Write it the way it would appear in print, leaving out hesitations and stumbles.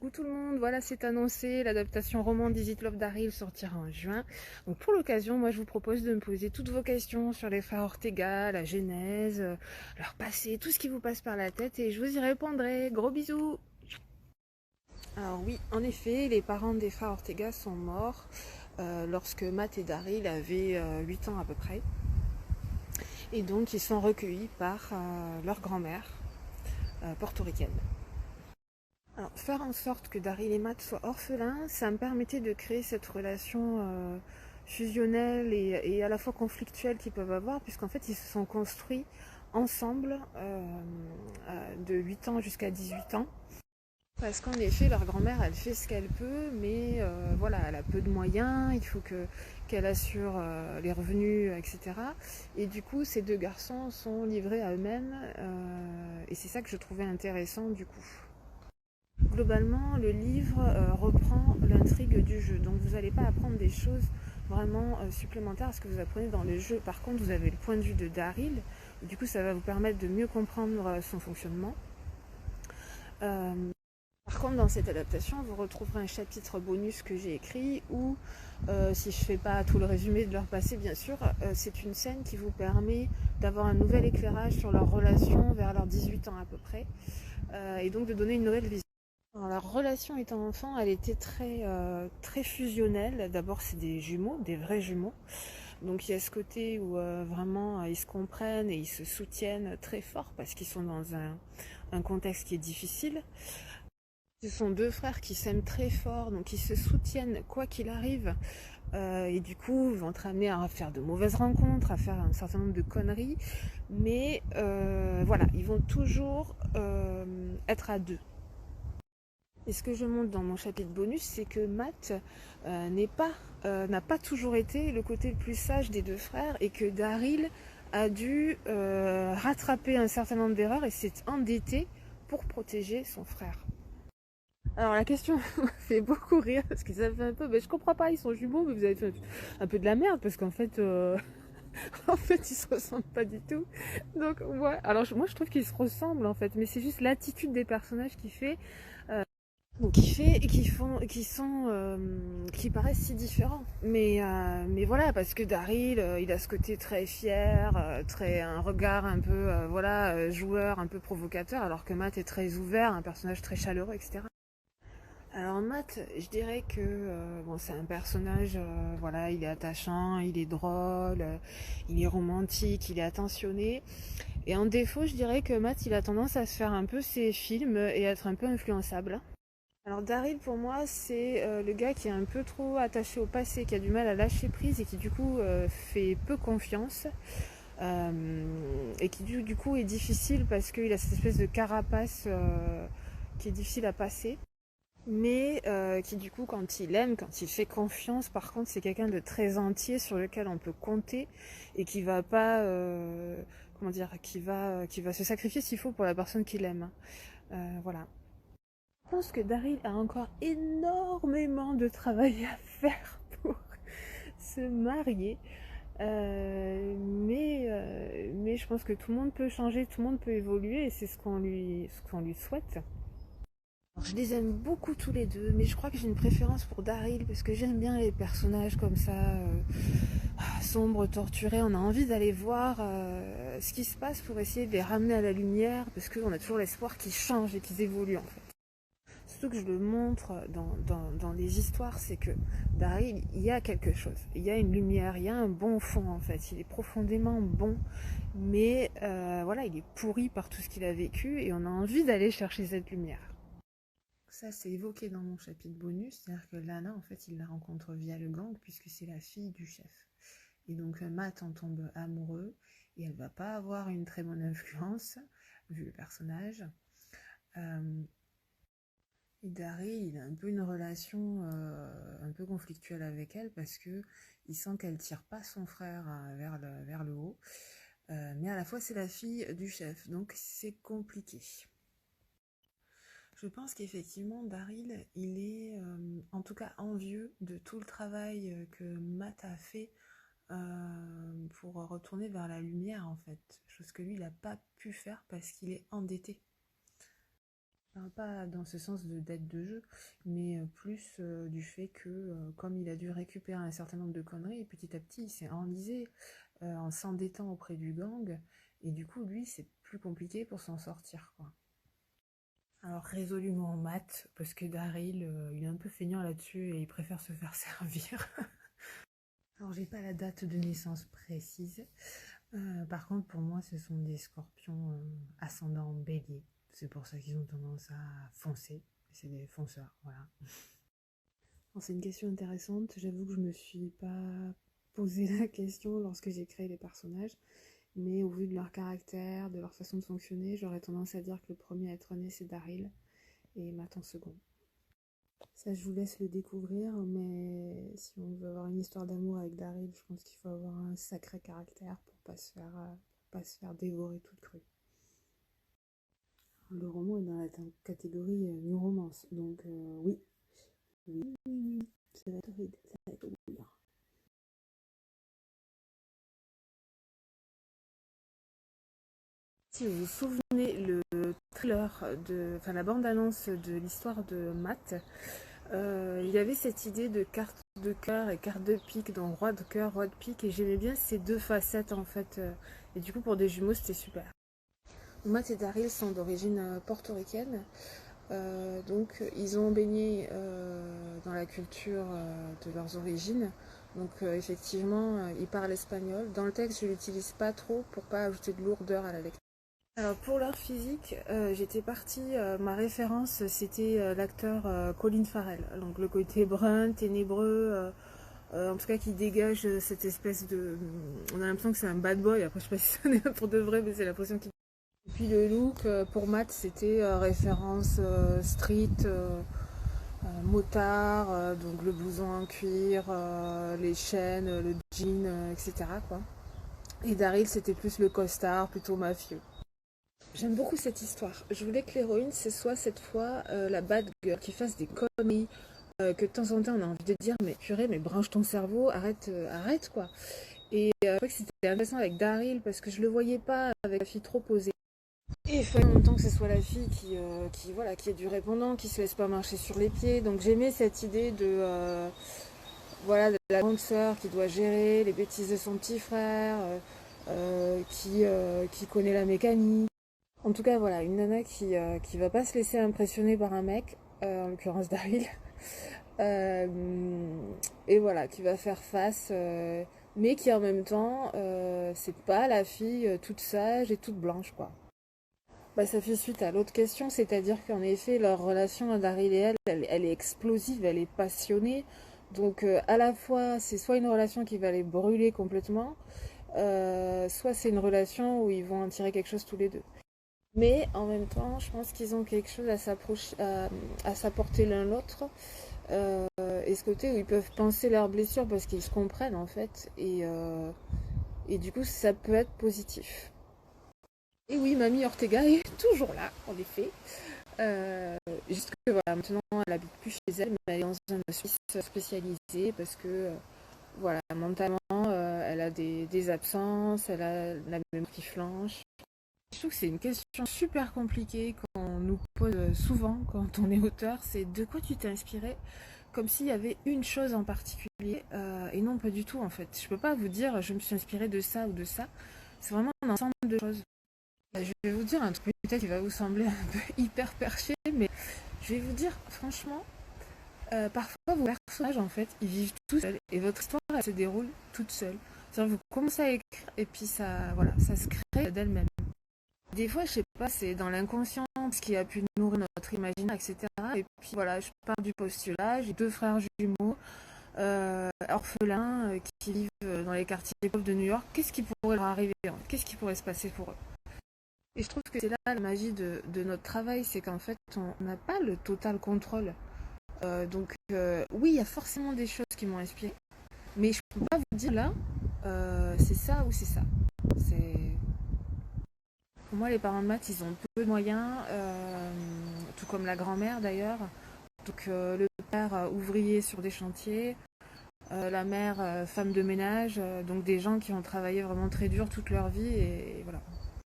Coucou tout le monde, voilà c'est annoncé, l'adaptation roman d'Is It Love Daryl sortira en juin. Donc pour l'occasion, moi je vous propose de me poser toutes vos questions sur les frères Ortega, la genèse, leur passé, tout ce qui vous passe par la tête et je vous y répondrai. Gros bisous. Alors oui, en effet, les parents des frères Ortega sont morts lorsque Matt et Daryl avaient 8 ans à peu près. Et donc ils sont recueillis par leur grand-mère portoricaine. Alors, faire en sorte que Daryl et Matt soient orphelins, ça me permettait de créer cette relation fusionnelle et à la fois conflictuelle qu'ils peuvent avoir, puisqu'en fait ils se sont construits ensemble de 8 ans jusqu'à 18 ans. Parce qu'en effet, leur grand-mère, elle fait ce qu'elle peut, mais voilà, elle a peu de moyens, il faut qu'elle assure les revenus, etc. Et du coup, ces deux garçons sont livrés à eux-mêmes, et c'est ça que je trouvais intéressant du coup. Globalement, le livre reprend l'intrigue du jeu, donc vous n'allez pas apprendre des choses vraiment supplémentaires à ce que vous apprenez dans le jeu. Par contre, vous avez le point de vue de Daryl, et du coup ça va vous permettre de mieux comprendre son fonctionnement. Euh, Par contre, dans cette adaptation, vous retrouverez un chapitre bonus que j'ai écrit où, si je ne fais pas tout le résumé de leur passé, bien sûr, c'est une scène qui vous permet d'avoir un nouvel éclairage sur leur relation vers leurs 18 ans à peu près, et donc de donner une nouvelle vision. Alors, la relation étant enfant, elle était très fusionnelle. D'abord, c'est des jumeaux, des vrais jumeaux. Donc il y a ce côté où vraiment ils se comprennent et ils se soutiennent très fort parce qu'ils sont dans un contexte qui est difficile. Ce sont deux frères qui s'aiment très fort, donc ils se soutiennent quoi qu'il arrive. Et du coup, ils vont être amenés à faire de mauvaises rencontres, à faire un certain nombre de conneries. Mais voilà, ils vont toujours être à deux. Et ce que je montre dans mon chapitre bonus, c'est que Matt n'a pas toujours été le côté le plus sage des deux frères et que Daryl a dû rattraper un certain nombre d'erreurs et s'est endetté pour protéger son frère. Alors la question me fait beaucoup rire parce que ça fait un peu, je comprends pas, ils sont jumeaux, mais vous avez fait un peu de la merde parce qu'en fait, en fait, ils se ressemblent pas du tout. Donc ouais, alors moi je trouve qu'ils se ressemblent en fait, mais c'est juste l'attitude des personnages qui fait qui paraissent si différents. Mais voilà, parce que Daryl, il a ce côté très fier, un regard un peu, joueur, un peu provocateur, alors que Matt est très ouvert, un personnage très chaleureux, etc. Alors Matt, je dirais que bon, c'est un personnage, voilà, il est attachant, il est drôle, il est romantique, il est attentionné. Et en défaut, je dirais que Matt, il a tendance à se faire un peu ses films et être un peu influençable. Alors Daryl pour moi c'est le gars qui est un peu trop attaché au passé, qui a du mal à lâcher prise et qui du coup fait peu confiance et qui du coup est difficile parce qu'il a cette espèce de carapace qui est difficile à passer. Mais qui du coup quand il aime, quand il fait confiance, par contre c'est quelqu'un de très entier sur lequel on peut compter et qui va pas, comment dire, qui va se sacrifier s'il faut pour la personne qu'il aime. Voilà. Je pense que Daryl a encore énormément de travail à faire pour se marier. Mais je pense que tout le monde peut changer, tout le monde peut évoluer et c'est ce qu'on lui souhaite. Alors, je les aime beaucoup tous les deux, mais je crois que j'ai une préférence pour Daryl parce que j'aime bien les personnages comme ça, sombres, torturés. On a envie d'aller voir ce qui se passe pour essayer de les ramener à la lumière parce qu'on a toujours l'espoir qu'ils changent et qu'ils évoluent en fait. Surtout que je le montre dans les histoires, c'est que Daryl, il y a quelque chose, il y a une lumière, il y a un bon fond en fait, il est profondément bon, mais voilà, il est pourri par tout ce qu'il a vécu et on a envie d'aller chercher cette lumière. Ça, c'est évoqué dans mon chapitre bonus, c'est-à-dire que Lana, en fait, il la rencontre via le gang puisque c'est la fille du chef. Et donc Matt en tombe amoureux et elle va pas avoir une très bonne influence, vu le personnage. Euh, Et Daryl, il a un peu une relation un peu conflictuelle avec elle parce que il sent qu'elle tire pas son frère vers le haut, mais à la fois c'est la fille du chef, donc c'est compliqué. Je pense qu'effectivement Daryl, il est en tout cas envieux de tout le travail que Matt a fait pour retourner vers la lumière en fait, chose que lui il n'a pas pu faire parce qu'il est endetté. Enfin, pas dans ce sens de dette de jeu, mais plus du fait que comme il a dû récupérer un certain nombre de conneries, petit à petit il s'est enlisé en s'endettant auprès du gang, et du coup lui c'est plus compliqué pour s'en sortir, quoi. Alors résolument en maths, parce que Daryl il est un peu feignant là-dessus et il préfère se faire servir. Alors j'ai pas la date de naissance précise. Par contre pour moi ce sont des scorpions ascendant bélier. C'est pour ça qu'ils ont tendance à foncer. C'est des fonceurs, voilà. Bon, c'est une question intéressante. J'avoue que je me suis pas posé la question lorsque j'ai créé les personnages. Mais au vu de leur caractère, de leur façon de fonctionner, j'aurais tendance à dire que le premier à être né c'est Daryl et Matt en second. Ça je vous laisse le découvrir, mais si on veut avoir une histoire d'amour avec Daryl, je pense qu'il faut avoir un sacré caractère pour pas se faire dévorer toute crue. Le roman est dans la catégorie New Romance, donc oui. Oui, ça va être horrible, ça va être horrible. Si vous vous souvenez, le trailer enfin la bande-annonce de l'histoire de Matt, il y avait cette idée de carte de cœur et carte de pique, donc roi de cœur, roi de pique, et j'aimais bien ces deux facettes en fait, et du coup pour des jumeaux c'était super. Matt et Daryl sont d'origine portoricaine, donc ils ont baigné dans la culture de leurs origines. Donc effectivement, ils parlent espagnol. Dans le texte, je l'utilise pas trop pour pas ajouter de lourdeur à la lecture. Alors pour leur physique, j'étais partie, ma référence c'était l'acteur Colin Farrell. Donc le côté brun, ténébreux, en tout cas qui dégage cette espèce de... On a l'impression que c'est un bad boy, après je sais pas si ça est pour de vrai, mais c'est l'impression qu'il... Et puis le look, pour Matt, c'était référence street, motard, donc le blouson en cuir, les chaînes, le jean, etc. quoi. Et Daryl, c'était plus le costard, plutôt mafieux. J'aime beaucoup cette histoire. Je voulais que l'héroïne, ce soit cette fois la bad girl, qui fasse des conneries, que de temps en temps on a envie de dire, mais purée, mais branche ton cerveau, arrête, arrête quoi. Et je crois que c'était intéressant avec Daryl, parce que je le voyais pas avec la fille trop posée. Et il fallait en même temps que ce soit la fille voilà, qui est du répondant, qui se laisse pas marcher sur les pieds. Donc j'aimais cette idée voilà, de la grande sœur qui doit gérer les bêtises de son petit frère, qui connaît la mécanique. En tout cas, voilà, une nana qui va pas se laisser impressionner par un mec, en l'occurrence Daryl, euh, et voilà, qui va faire face, mais qui en même temps, c'est pas la fille toute sage et toute blanche, quoi. Bah, ça fait suite à l'autre question, c'est-à-dire qu'en effet, leur relation à Daryl et elle est explosive, elle est passionnée. Donc, à la fois, c'est soit une relation qui va les brûler complètement, soit c'est une relation où ils vont en tirer quelque chose tous les deux. Mais en même temps, je pense qu'ils ont quelque chose à s'apporter l'un l'autre. Et ce côté où ils peuvent penser leurs blessures parce qu'ils se comprennent en fait. Et du coup, ça peut être positif. Et oui, Mamie Ortega est toujours là, en effet. Juste que voilà, maintenant, elle habite plus chez elle, mais elle est dans un Suisse spécialisé parce que voilà, mentalement, elle a des absences, elle a la mémoire qui flanche. Je trouve que c'est une question super compliquée qu'on nous pose souvent quand on est auteur, c'est de quoi tu t'es inspiré, comme s'il y avait une chose en particulier, et non pas du tout en fait. Je peux pas vous dire je me suis inspirée de ça ou de ça, c'est vraiment un ensemble de choses. Je vais vous dire un truc peut-être qui va vous sembler un peu hyper perché, mais je vais vous dire franchement, parfois vos personnages en fait, ils vivent tout seuls et votre histoire elle se déroule toute seule. C'est-à-dire vous commencez à écrire et puis ça, voilà, ça se crée d'elle-même. Des fois, je sais pas, c'est dans l'inconscient ce qui a pu nourrir notre imaginaire, etc. Et puis voilà, je pars du postulat, j'ai deux frères jumeaux, orphelins, qui vivent dans les quartiers pauvres de New York. Qu'est-ce qui pourrait leur arriver, hein? Qu'est-ce qui pourrait se passer pour eux? Et je trouve que c'est là la magie de notre travail, c'est qu'en fait, on n'a pas le total contrôle. Donc oui, il y a forcément des choses qui m'ont inspiré, mais je peux pas vous dire là, c'est ça ou c'est ça. C'est... Pour moi, les parents de maths, ils ont peu de moyens, tout comme la grand-mère d'ailleurs. Donc le père ouvrier sur des chantiers, la mère femme de ménage, donc des gens qui ont travaillé vraiment très dur toute leur vie et voilà.